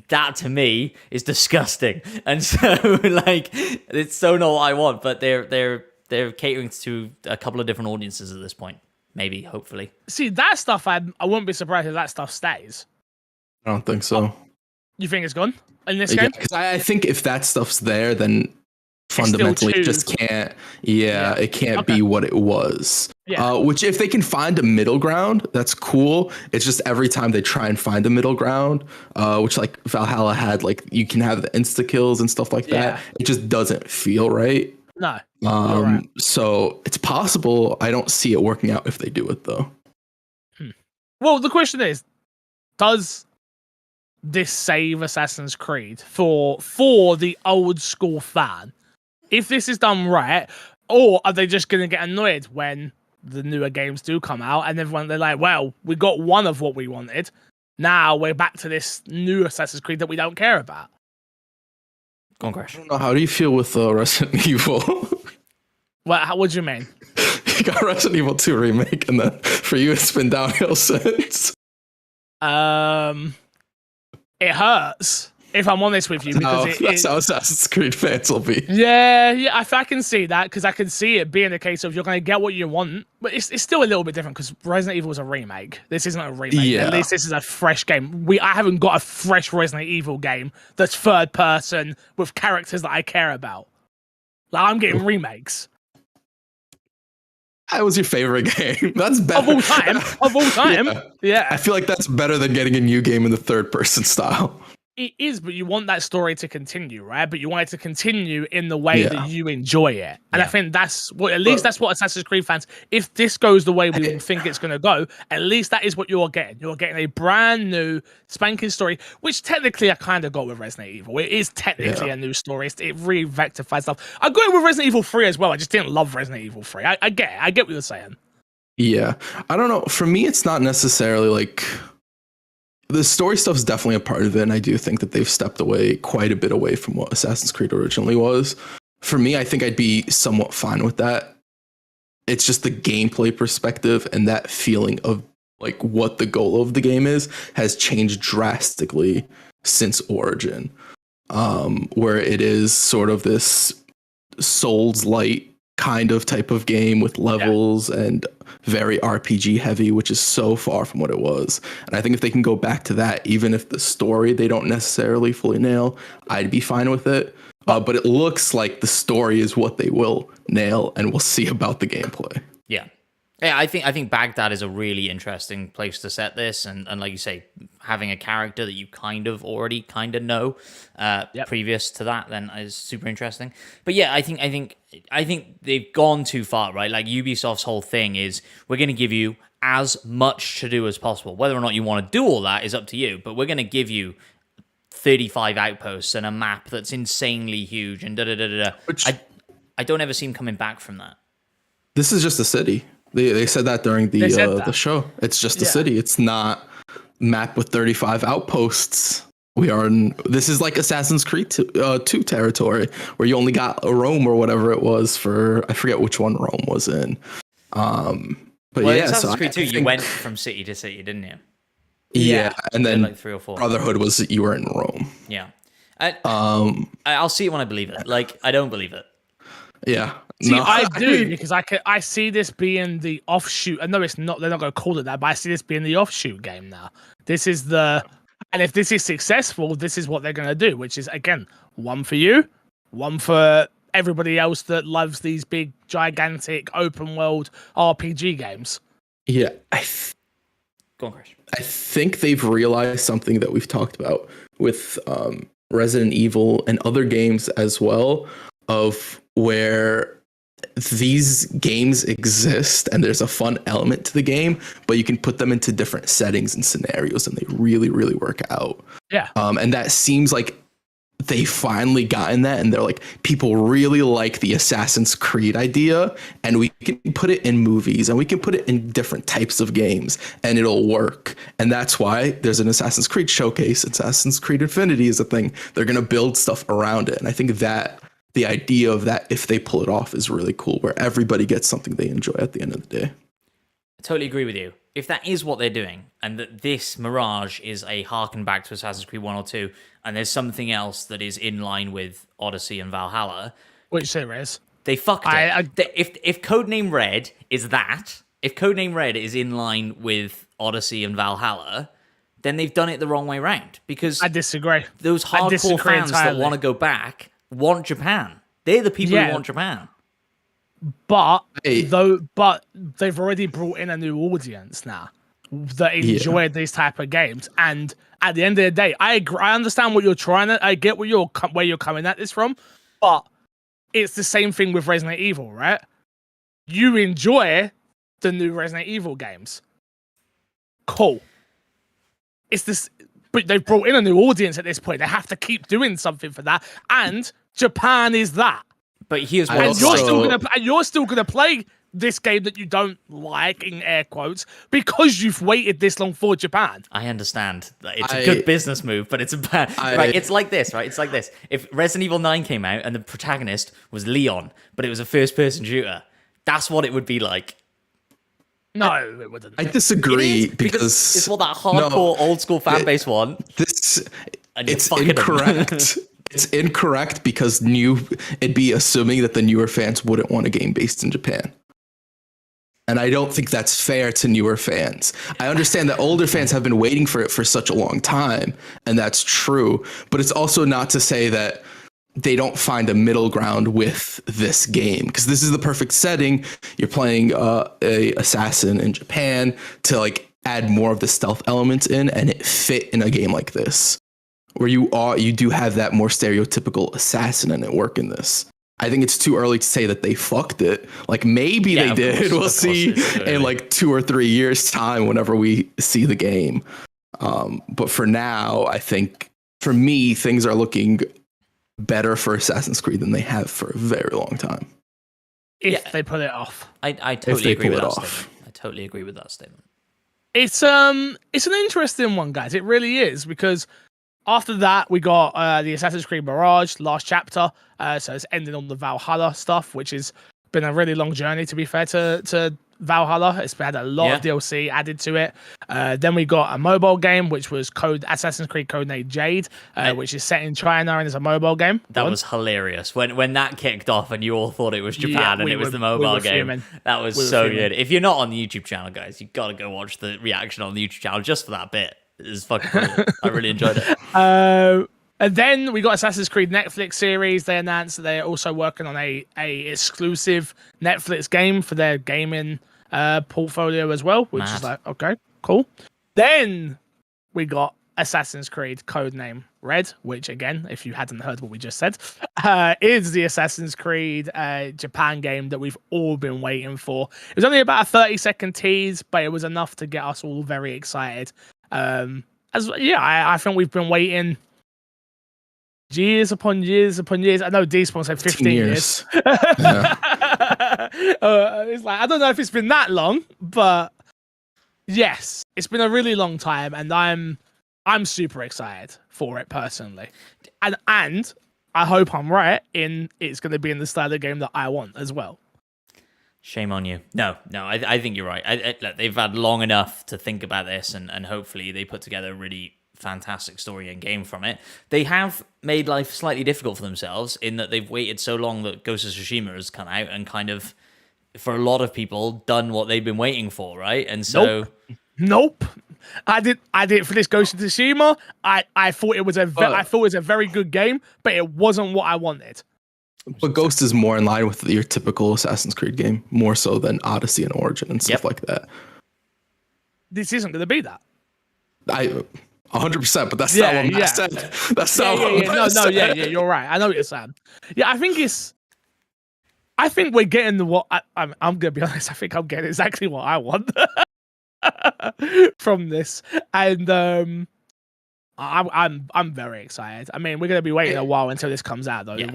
that to me is disgusting. And so like, it's so not what I want. But they're catering to a couple of different audiences at this point. Maybe, hopefully. See, that stuff, I wouldn't be surprised if that stuff stays. I don't think so. You think it's gone in this game? Because I think if that stuff's there, then fundamentally it just can't. It can't be what it was. Which, if they can find a middle ground, that's cool. It's just every time they try and find a middle ground, which like Valhalla had, like you can have the insta kills and stuff like that. It just doesn't feel right. No. So it's possible. I don't see it working out if they do it though. Well, the question is, does this save Assassin's Creed for the old school fan? If this is done right, or are they just going to get annoyed when the newer games do come out and they're like, well, we got one of what we wanted. Now we're back to this new Assassin's Creed that we don't care about. Go on, Kresh. I don't know. How do you feel with Resident Evil? What do you mean? You got Resident Evil 2 remake, and then for you, it's been downhill since. It hurts, if I'm honest with you, because that's how Assassin's Creed fans will be. Yeah, I can see that, because I can see it being a case of you're going to get what you want, but it's still a little bit different because Resident Evil is a remake. This isn't a remake. At least this is a fresh game. I haven't got a fresh Resident Evil game that's third person with characters that I care about. Like, I'm getting remakes. That was your favorite game. That's better. Of all time. Yeah. I feel like that's better than getting a new game in the third person style. It is, but you want that story to continue, right? But you want it to continue in the way that you enjoy it. And I think that's what Assassin's Creed fans, if this goes the way we think it's going to go, at least that is what you're getting. You're getting a brand new spanking story, which technically I kind of got with Resident Evil. It is technically a new story. It really rectifies stuff. I got it with Resident Evil 3 as well. I just didn't love Resident Evil 3. I get it. I get what you're saying. Yeah. I don't know. For me, it's not necessarily like... The story stuff is definitely a part of it, and I do think that they've stepped away quite a bit away from what Assassin's Creed originally was. For me, I think I'd be somewhat fine with that. It's just the gameplay perspective and that feeling of like what the goal of the game is has changed drastically since Origin, where it is sort of this Souls-light kind of type of game with levels and very RPG heavy, which is so far from what it was. And I think if they can go back to that, even if the story they don't necessarily fully nail, I'd be fine with it. But it looks like the story is what they will nail, and we'll see about the gameplay. Yeah, I think Baghdad is a really interesting place to set this, and like you say, having a character that you kind of know previous to that then is super interesting. But yeah, I think they've gone too far, right? Like Ubisoft's whole thing is we're going to give you as much to do as possible. Whether or not you want to do all that is up to you, but we're going to give you 35 outposts and a map that's insanely huge and da-da-da-da-da. Which I don't ever see them coming back from that. This is just a city. They said that during the show. It's just a city. It's not map with 35 outposts. This is like Assassin's Creed 2 territory where you only got a Rome or whatever it was for, I forget which one Rome was in. But Assassin's Creed 2, you went from city to city, didn't you? Yeah, and then like 3 or 4. Brotherhood was you were in Rome. Yeah. I'll see it when I believe it. Like, I don't believe it. Yeah. See, No, I do mean, because I see this being the offshoot. I know it's not. They're not going to call it that, but I see this being the offshoot game now. This is and if this is successful, this is what they're going to do. Which is again, one for you, one for everybody else that loves these big, gigantic, open world RPG games. Yeah, Go on, Kresh. I think they've realized something that we've talked about with Resident Evil and other games as well, of where these games exist and there's a fun element to the game, but you can put them into different settings and scenarios and they really, really work out. Yeah. And that seems like they finally gotten that, and they're like, people really like the Assassin's Creed idea, and we can put it in movies and we can put it in different types of games and it'll work. And that's why there's an Assassin's Creed showcase. Assassin's Creed Infinity is a thing. They're going to build stuff around it. And I think that the idea of that, if they pull it off, is really cool, where everybody gets something they enjoy at the end of the day. I totally agree with you. If that is what they're doing, and that this Mirage is a harken back to Assassin's Creed 1 or 2, and there's something else that is in line with Odyssey and Valhalla, which series? They fucked it. If Codename Red is that, if Codename Red is in line with Odyssey and Valhalla, then they've done it the wrong way round. Because I disagree. Those hardcore fans that want to go back want Japan. They're the people who want Japan. But they've already brought in a new audience now that enjoy these type of games. And at the end of the day, I agree, I understand what you're trying to. I get where you're coming at this from, but it's the same thing with Resident Evil, right? You enjoy the new Resident Evil games. Cool. It's this, but they've brought in a new audience at this point. They have to keep doing something for that, and Japan is that. But here's what you're still gonna play this game that you don't like, in air quotes, because you've waited this long for Japan. I understand that it's a good business move, but it's a bad. Right? It's like this, right? It's like this. If Resident Evil 9 came out and the protagonist was Leon, but it was a first-person shooter, that's what it would be like. No, it wouldn't. I disagree because it's what that hardcore old school fan base want. It's incorrect. It's incorrect because it'd be assuming that the newer fans wouldn't want a game based in Japan. And I don't think that's fair to newer fans. I understand that older fans have been waiting for it for such a long time, and that's true. But it's also not to say that they don't find a middle ground with this game, because this is the perfect setting. You're playing a assassin in Japan to like add more of the stealth elements in, and it fit in a game like this, where you do have that more stereotypical assassin and it work in this. I think it's too early to say that they fucked it. Like maybe they did. We'll see in like 2 or 3 years time whenever we see the game. But for now, I think for me, things are looking better for Assassin's Creed than they have for a very long time. If they put it off. I totally agree with that statement. I totally agree with that statement. It's an interesting one, guys. It really is, because after that, we got the Assassin's Creed Mirage, last chapter. So it's ending on the Valhalla stuff, which has been a really long journey, to be fair, to Valhalla. It's had a lot of DLC added to it. Then we got a mobile game, which was Assassin's Creed Codename Jade, which is set in China and is a mobile game. That was hilarious. When that kicked off and you all thought it was Japan and it was the mobile game. Fuming. That was so good. If you're not on the YouTube channel, guys, you got to go watch the reaction on the YouTube channel just for that bit. It was fucking brilliant. I really enjoyed it. And then we got Assassin's Creed Netflix series. They announced that they're also working on a exclusive Netflix game for their gaming portfolio as well, which is like, okay, cool. Then we got Assassin's Creed Codename Red, which again, if you hadn't heard what we just said, is the Assassin's Creed Japan game that we've all been waiting for. It was only about a 30-second tease, but it was enough to get us all very excited. I think we've been waiting years upon years upon years. I know Despawn said 15 years. It's like, I don't know if it's been that long, but yes, it's been a really long time, and I'm super excited for it personally. And I hope I'm right in it's going to be in the style of game that I want as well. Shame on you. No, I think you're right. Look, they've had long enough to think about this, and hopefully they put together a really fantastic story and game from it. They have made life slightly difficult for themselves in that they've waited so long that Ghost of Tsushima has come out and kind of, for a lot of people, done what they've been waiting for, right? And so... Nope. I didn't finish Ghost of Tsushima. I thought it was a very good game, but it wasn't what I wanted. But Ghost is more in line with your typical Assassin's Creed game, more so than Odyssey and Origin and stuff like that. This isn't going to be that. 100%, but that's not what Matt said. That's not what Matt said. Yeah, you're right. I know what you're saying. Yeah, I think we're getting I'm going to be honest. I think I'm getting exactly what I want from this, and I'm very excited. I mean, we're going to be waiting a while until this comes out, though. Yeah.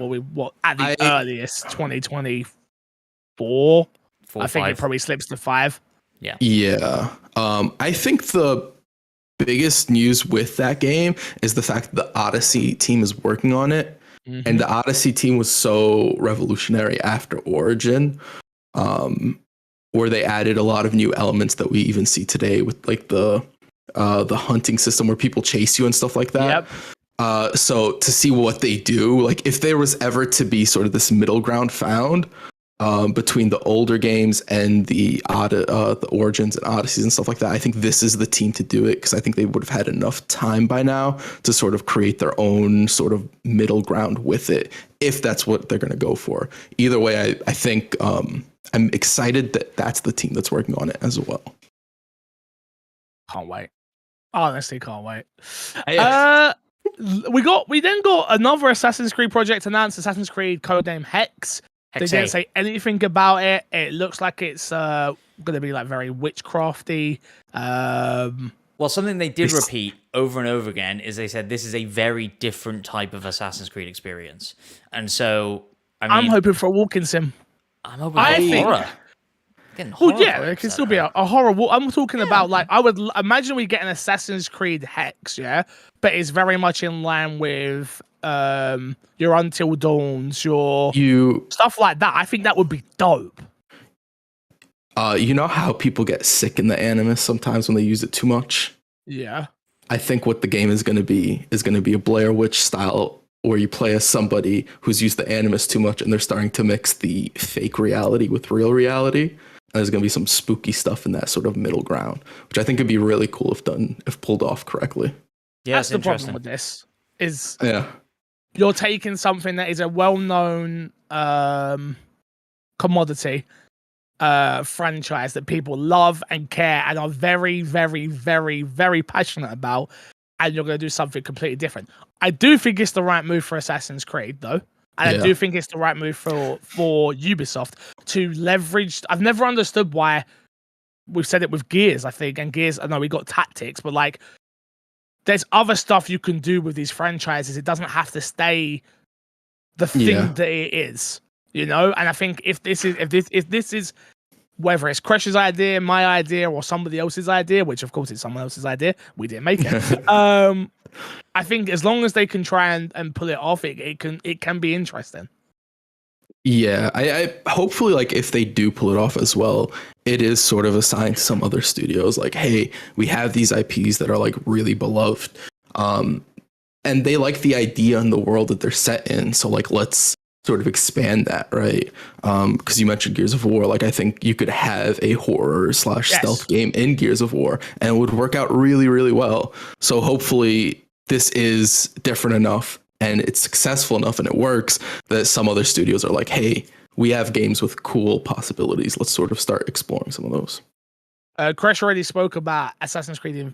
At the earliest 2024. I think it probably slips to 5. Yeah. Yeah. I think the biggest news with that game is the fact that the Odyssey team is working on it. Mm-hmm. And the Odyssey team was so revolutionary after Origin, where they added a lot of new elements that we even see today with like the hunting system where people chase you and stuff like that. Yep. So to see what they do, like if there was ever to be sort of this middle ground found between the older games and the Origins and Odysseys and stuff like that, I think this is the team to do it, because I think they would have had enough time by now to sort of create their own sort of middle ground with it, if that's what they're going to go for. Either way, I think I'm excited that that's the team that's working on it as well. Can't wait. Honestly, can't wait. We then got another Assassin's Creed project announced, Assassin's Creed Codename Hex. They didn't say anything about it. It looks like it's going to be like very witchcrafty. Well, something they did repeat over and over again is they said this is a very different type of Assassin's Creed experience. And so, I'm hoping for a walking sim. I'm hoping for horror. Well, yeah, it can still be a horror. I'm talking about, like, I would imagine we get an Assassin's Creed Hex, yeah, but it's very much in line with your Until Dawns, stuff like that. I think that would be dope. You know how people get sick in the Animus sometimes when they use it too much? Yeah. I think what the game is going to be a Blair Witch style, where you play as somebody who's used the Animus too much and they're starting to mix the fake reality with real reality. And there's going to be some spooky stuff in that sort of middle ground, which I think would be really cool if pulled off correctly. Yeah, that's the problem with this. You're taking something that is a well-known commodity franchise that people love and care and are very, very, very, very passionate about, and you're going to do something completely different. I do think it's the right move for Assassin's Creed, though. And I do think it's the right move for Ubisoft to leverage. I've never understood why we've said it with Gears, I think. And Gears, I know we got tactics, but like, there's other stuff you can do with these franchises. It doesn't have to stay the thing that it is, you know? And I think if this is whether it's Kresh's idea, my idea, or somebody else's idea, which of course it's someone else's idea, we didn't make it. I think as long as they can try and pull it off, it can be interesting. Yeah, I hopefully, like, if they do pull it off as well, it is sort of assigned to some other studios. Like, hey, we have these IPs that are like really beloved, and they like the idea and the world that they're set in. So like, let's sort of expand that, right? Because you mentioned Gears of War. Like, I think you could have a horror / stealth game in Gears of War, and it would work out really, really well. So hopefully this is different enough and it's successful enough and it works that some other studios are like, hey, we have games with cool possibilities. Let's sort of start exploring some of those. Kresh already spoke about Assassin's Creed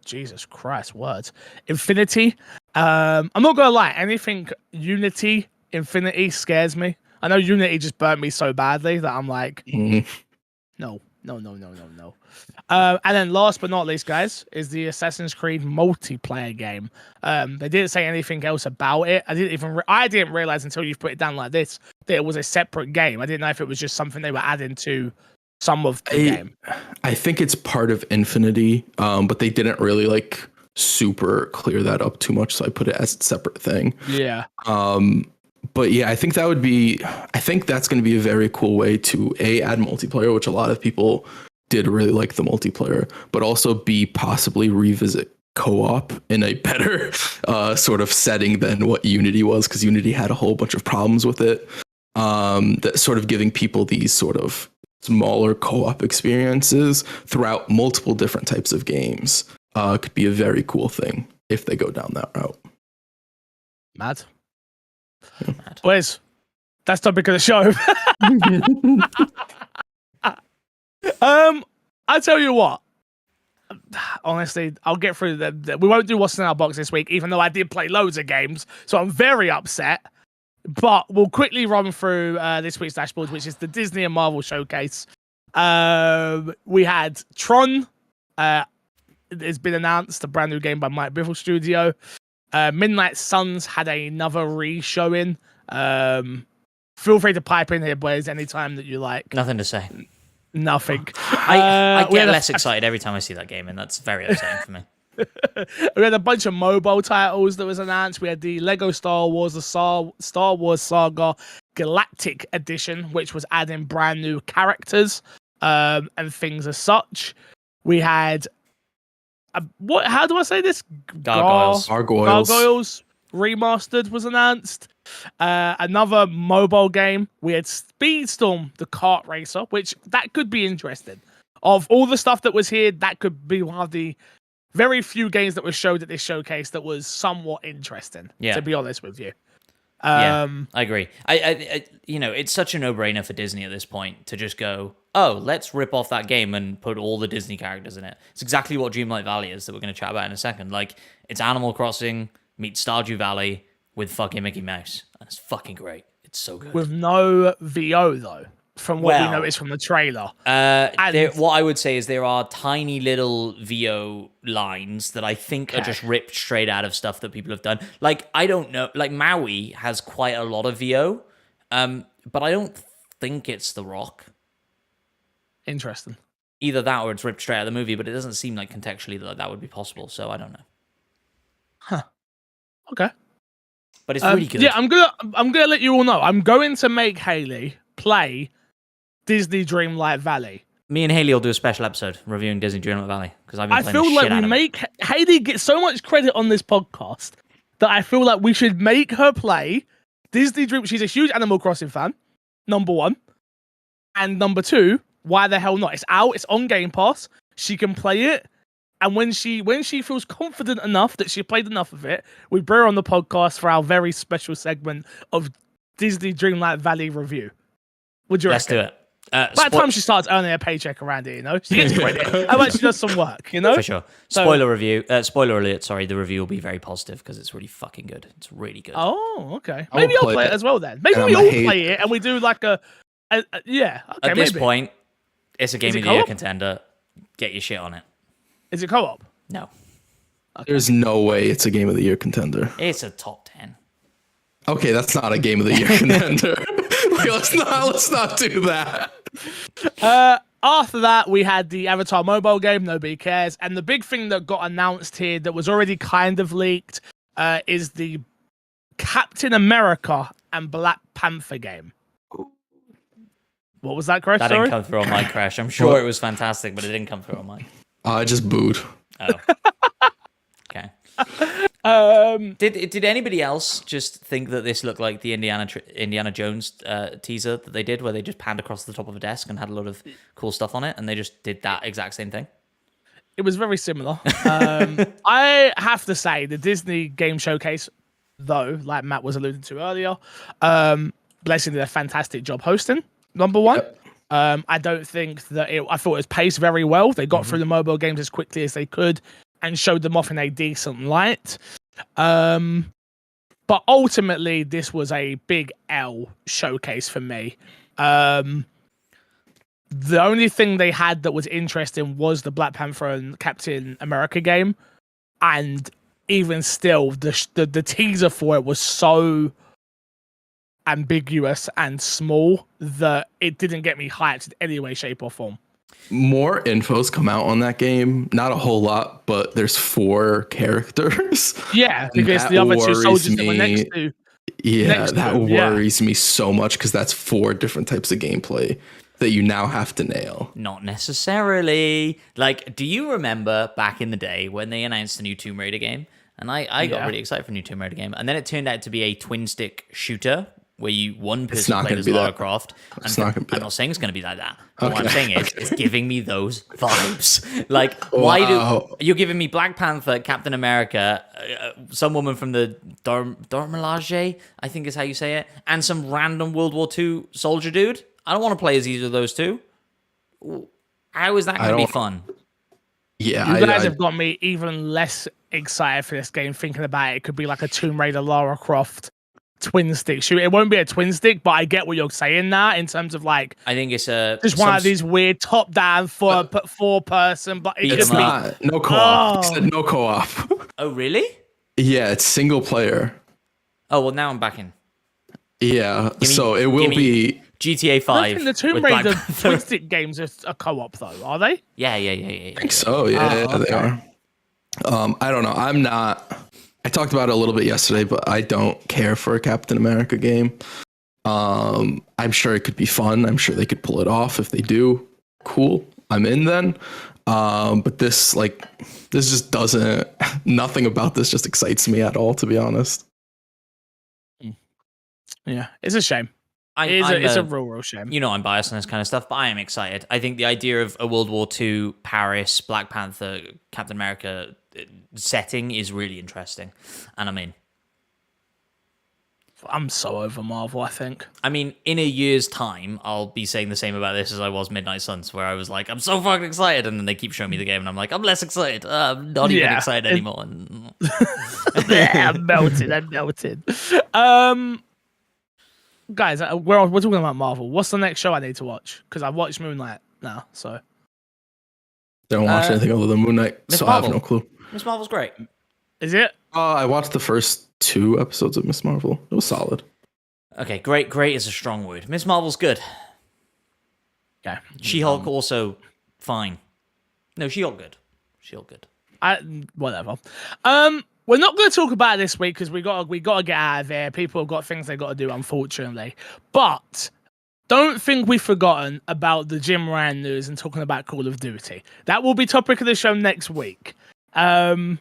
Jesus Christ, words. Infinity. I'm not going to lie. Anything Unity, Infinity scares me. I know Unity just burnt me so badly that I'm like, no. And then last but not least, guys, is the Assassin's Creed multiplayer game. They didn't say anything else about it. I didn't realize until you've put it down like this that it was a separate game. I didn't know if it was just something they were adding to some of the game. I think it's part of Infinity, but they didn't really like super clear that up too much, so I put it as a separate thing. Yeah. But yeah, I think that's going to be a very cool way to add multiplayer, which a lot of people did really like the multiplayer, but also possibly revisit co-op in a better sort of setting than what Unity was, because Unity had a whole bunch of problems with it. That sort of giving people these sort of smaller co-op experiences throughout multiple different types of games could be a very cool thing if they go down that route. Mad. Boys, that's topic of the show. I tell you what. Honestly, I'll get through we won't do what's in our box this week, even though I did play loads of games, so I'm very upset. But we'll quickly run through this week's dashboard, which is the Disney and Marvel showcase. We had Tron. It's been announced, a brand new game by MattPVideo Studio. Midnight Suns had another re-showing. Feel free to pipe in here, boys, anytime that you like. Nothing to say. Nothing. I get less excited every time I see that game, and that's very upsetting for me. We had a bunch of mobile titles that was announced. We had the Lego Star Wars, the Star Wars Saga Galactic Edition, which was adding brand new characters and things as such. We had how do I say this? Gargoyles Remastered was announced. Another mobile game. We had Speedstorm, the kart racer, which that could be interesting. Of all the stuff that was here, that could be one of the very few games that was showed at this showcase that was somewhat interesting. To be honest with you. Yeah, I agree. I it's such a no-brainer for Disney at this point to just go, oh, let's rip off that game and put all the Disney characters in it. It's exactly what Dreamlight Valley is that we're going to chat about in a second. Like, it's Animal Crossing meets Stardew Valley with fucking Mickey Mouse. And it's fucking great. It's so good. With no VO, though, from what we noticed from the trailer. What I would say is there are tiny little VO lines that I think are just ripped straight out of stuff that people have done. Like, I don't know. Like, Maui has quite a lot of VO, but I don't think it's The Rock. Interesting. Either that or it's ripped straight out of the movie, but it doesn't seem like contextually that would be possible, so I don't know. Huh. Okay. But it's really good. Yeah, I'm gonna let you all know. I'm going to make Haley play Disney Dreamlight Valley. Me and Haley will do a special episode reviewing Disney Dreamlight Valley because I've been playing the shit out of it. Haley gets so much credit on this podcast that I feel like we should make her play Disney Dream. She's a huge Animal Crossing fan, number one, and number two. Why the hell not? It's out. It's on Game Pass. She can play it. And when she feels confident enough that she played enough of it, we bring her on the podcast for our very special segment of Disney Dreamlight Valley review. Would you Let's reckon? do it. By the time she starts earning a paycheck around it, she gets credit. How much she does some work, For sure. Spoiler alert, sorry, the review will be very positive because it's really fucking good. It's really good. Oh, okay. Maybe I'll play it as well then. Maybe we all play it and we do like yeah. Okay, At this point, it's a Game of the Year contender. Get your shit on it. Is it co-op? No. Okay. There's no way it's a Game of the Year contender. It's a top 10. Okay, that's not a Game of the Year contender. Let's not do that. After that, we had the Avatar mobile game, Nobody Cares. And the big thing that got announced here that was already kind of leaked is the Captain America and Black Panther game. What was that, Kresh? That didn't come through on my Kresh. I'm sure it was fantastic, but it didn't come through on mine. I just booed. Oh. Okay. Did anybody else just think that this looked like the Indiana Jones teaser that they did, where they just panned across the top of a desk and had a lot of cool stuff on it, and they just did that exact same thing? It was very similar. I have to say, the Disney Game Showcase, though, like Matt was alluding to earlier, Blessing did a fantastic job hosting. Number one. Yep. I don't think that I thought it was paced very well. They got through the mobile games as quickly as they could and showed them off in a decent light. But ultimately, this was a big L showcase for me. The only thing they had that was interesting was the Black Panther and Captain America game. And even still, the teaser for it was so ambiguous and small that it didn't get me hyped in any way, shape, or form. More info's come out on that game. Not a whole lot, but there's 4 characters. Yeah, because the other 2 soldiers that were next to Yeah, next to that him, yeah. worries me so much because that's 4 different types of gameplay that you now have to nail. Not necessarily. Like, do you remember back in the day when they announced the new Tomb Raider game? And I got really excited for a new Tomb Raider game. And then it turned out to be a twin-stick shooter where one person played as Lara Croft. It's not going to be I'm that. not saying it's going to be like that. Okay. What I'm saying is, it's giving me those vibes. Like, why you're giving me Black Panther, Captain America, some woman from the Dormelage, I think is how you say it, and some random World War II soldier dude? I don't want to play as either of those two. How is that going to be fun? Yeah, you guys have got me even less excited for this game. Thinking about it, it could be like a Tomb Raider, Lara Croft twin stick shoot. It won't be a twin stick, but I get what you're saying now in terms of like. I think it's just one of these weird top down four person, but it's not no co-op. It said no co-op. Oh really? Yeah, it's single player. Oh well, now I'm back in. Yeah, so it will be GTA 5. I think the Tomb Raider twin stick games are co-op though, are they? Yeah. I think so. Yeah, they are. I don't know. I talked about it a little bit yesterday, but I don't care for a Captain America game. I'm sure it could be fun. I'm sure they could pull it off. If they do, cool. I'm in then. But this just doesn't. Nothing about this just excites me at all, to be honest. Yeah, it's a shame. It's a real shame. You know, I'm biased on this kind of stuff, but I am excited. I think the idea of a World War II, Paris, Black Panther, Captain America setting is really interesting. And I mean, I'm so over Marvel, I think. I mean, in a year's time, I'll be saying the same about this as I was Midnight Suns, where I was like, I'm so fucking excited. And then they keep showing me the game, and I'm like, I'm less excited. I'm not even excited anymore. I'm melted. Guys, we're talking about Marvel. What's the next show I need to watch? Because I've watched Moon Knight now, so. Don't watch anything other than Moon Knight, so I have no clue. Miss Marvel's great. Is it? I watched the first 2 episodes of Miss Marvel. It was solid. Okay, great is a strong word. Miss Marvel's good. Yeah. She-Hulk also fine. No, She-Hulk good. She-Hulk good. Whatever. We're not going to talk about it this week because we got to get out of here. People have got things they got to do, unfortunately. But don't think we've forgotten about the Jim Ryan news and talking about Call of Duty. That will be topic of the show next week. I've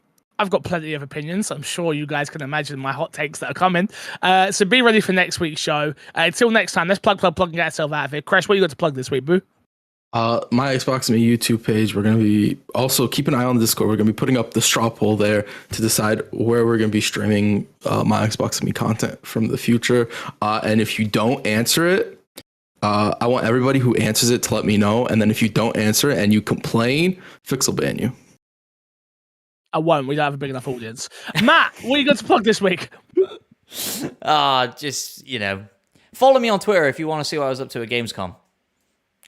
got plenty of opinions. I'm sure you guys can imagine my hot takes that are coming. So be ready for next week's show. Until next time, let's plug and get ourselves out of here. Kresh, what you got to plug this week, boo? My Xbox and my YouTube page. We're going to be also keep an eye on the Discord. We're going to be putting up the straw poll there to decide where we're going to be streaming my Xbox and me content from the future. And if you don't answer it, I want everybody who answers it to let me know. And then if you don't answer it and you complain, Fix will ban you. I won't. We don't have a big enough audience. Matt, what you got to plug this week? Just, follow me on Twitter if you want to see what I was up to at Gamescom.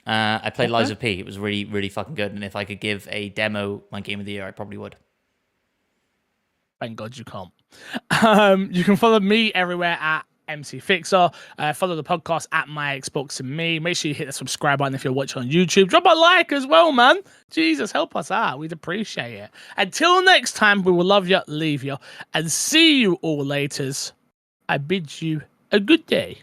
I played Lies of P. It was really, really fucking good. And if I could give a demo my game of the year, I probably would. Thank God you can't. You can follow me everywhere at MC Fixer. Follow the podcast at My Xbox and Me. Make sure you hit the subscribe button if you're watching on YouTube. Drop a like as well, man. Jesus, help us out. We'd appreciate it. Until next time, we will love you, leave you, and see you all later. I bid you a good day.